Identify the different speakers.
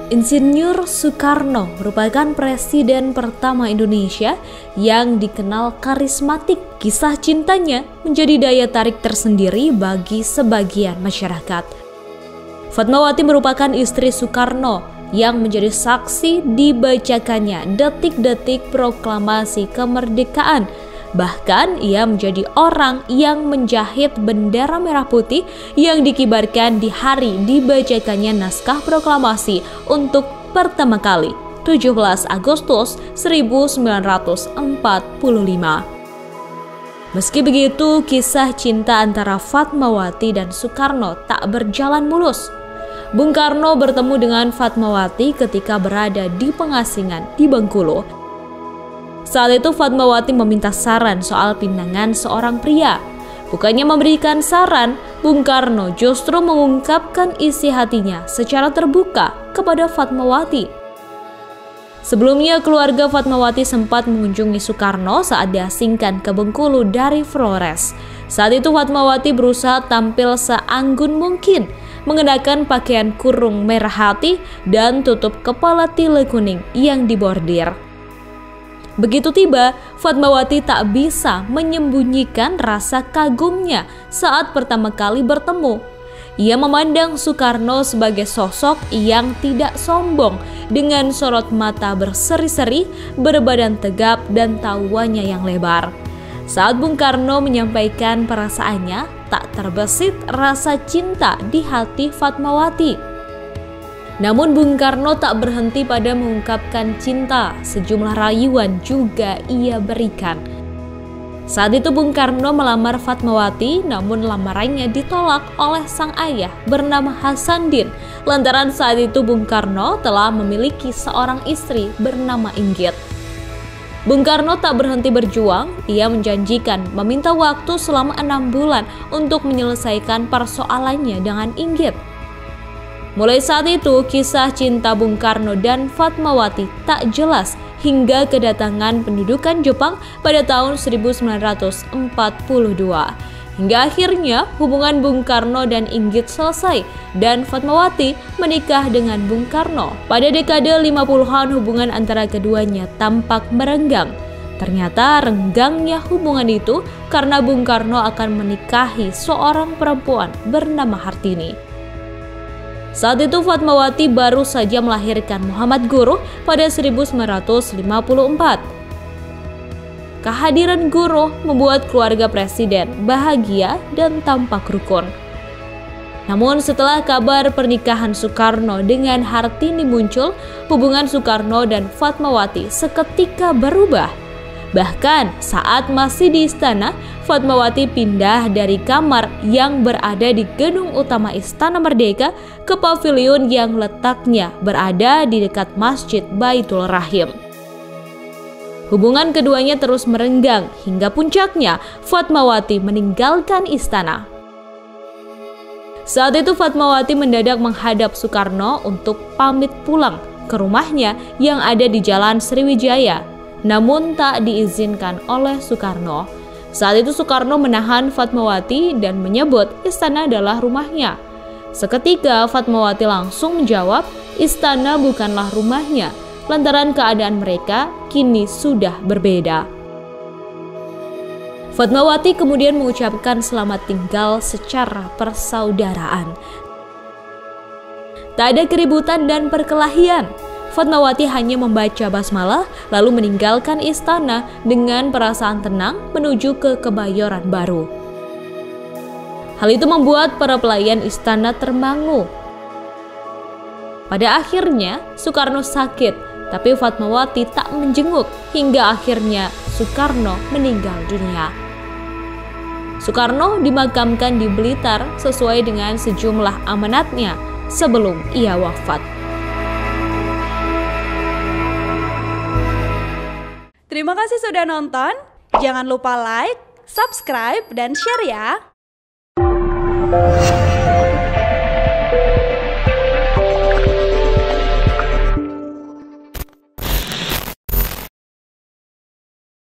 Speaker 1: Insinyur Soekarno merupakan presiden pertama Indonesia yang dikenal karismatik. Kisah cintanya menjadi daya tarik tersendiri bagi sebagian masyarakat. Fatmawati merupakan istri Soekarno yang menjadi saksi dibacakannya detik-detik proklamasi kemerdekaan. Bahkan ia menjadi orang yang menjahit bendera merah putih yang dikibarkan di hari dibacakannya naskah proklamasi untuk pertama kali, 17 Agustus 1945. Meski begitu, kisah cinta antara Fatmawati dan Soekarno tak berjalan mulus. Bung Karno bertemu dengan Fatmawati ketika berada di pengasingan di Bengkulu. Saat itu Fatmawati meminta saran soal pinangan seorang pria. Bukannya memberikan saran, Bung Karno justru mengungkapkan isi hatinya secara terbuka kepada Fatmawati. Sebelumnya, keluarga Fatmawati sempat mengunjungi Soekarno saat diasingkan ke Bengkulu dari Flores. Saat itu Fatmawati berusaha tampil seanggun mungkin, mengenakan pakaian kurung merah hati dan tutup kepala tile kuning yang dibordir. Begitu tiba, Fatmawati tak bisa menyembunyikan rasa kagumnya saat pertama kali bertemu. Ia memandang Soekarno sebagai sosok yang tidak sombong, dengan sorot mata berseri-seri, berbadan tegap dan tawanya yang lebar. Saat Bung Karno menyampaikan perasaannya, tak terbesit rasa cinta di hati Fatmawati. Namun Bung Karno tak berhenti pada mengungkapkan cinta, sejumlah rayuan juga ia berikan. Saat itu Bung Karno melamar Fatmawati, namun lamarannya ditolak oleh sang ayah bernama Hasanuddin, lantaran saat itu Bung Karno telah memiliki seorang istri bernama Inggit. Bung Karno tak berhenti berjuang, ia menjanjikan meminta waktu selama 6 bulan untuk menyelesaikan persoalannya dengan Inggit. Mulai saat itu, kisah cinta Bung Karno dan Fatmawati tak jelas hingga kedatangan pendudukan Jepang pada tahun 1942. Hingga akhirnya hubungan Bung Karno dan Inggit selesai dan Fatmawati menikah dengan Bung Karno. Pada dekade 50-an hubungan antara keduanya tampak merenggang. Ternyata renggangnya hubungan itu karena Bung Karno akan menikahi seorang perempuan bernama Hartini. Saat itu Fatmawati baru saja melahirkan Muhammad Guru pada 1954. Kehadiran Guru membuat keluarga presiden bahagia dan tampak rukun. Namun setelah kabar pernikahan Soekarno dengan Hartini muncul, hubungan Soekarno dan Fatmawati seketika berubah. Bahkan saat masih di istana, Fatmawati pindah dari kamar yang berada di gedung utama Istana Merdeka ke pavilion yang letaknya berada di dekat Masjid Baitul Rahim. Hubungan keduanya terus merenggang hingga puncaknya Fatmawati meninggalkan istana. Saat itu Fatmawati mendadak menghadap Soekarno untuk pamit pulang ke rumahnya yang ada di Jalan Sriwijaya. Namun tak diizinkan oleh Soekarno. Saat itu Soekarno menahan Fatmawati dan menyebut istana adalah rumahnya. Seketika Fatmawati langsung menjawab istana bukanlah rumahnya, lantaran keadaan mereka kini sudah berbeda. Fatmawati kemudian mengucapkan selamat tinggal secara persaudaraan. Tak ada keributan dan perkelahian. Fatmawati hanya membaca basmalah lalu meninggalkan istana dengan perasaan tenang menuju ke Kebayoran Baru. Hal itu membuat para pelayan istana termangu. Pada akhirnya Soekarno sakit, tapi Fatmawati tak menjenguk hingga akhirnya Soekarno meninggal dunia. Soekarno dimakamkan di Blitar sesuai dengan sejumlah amanatnya sebelum ia wafat.
Speaker 2: Terima kasih sudah nonton. Jangan lupa like, subscribe, dan share ya.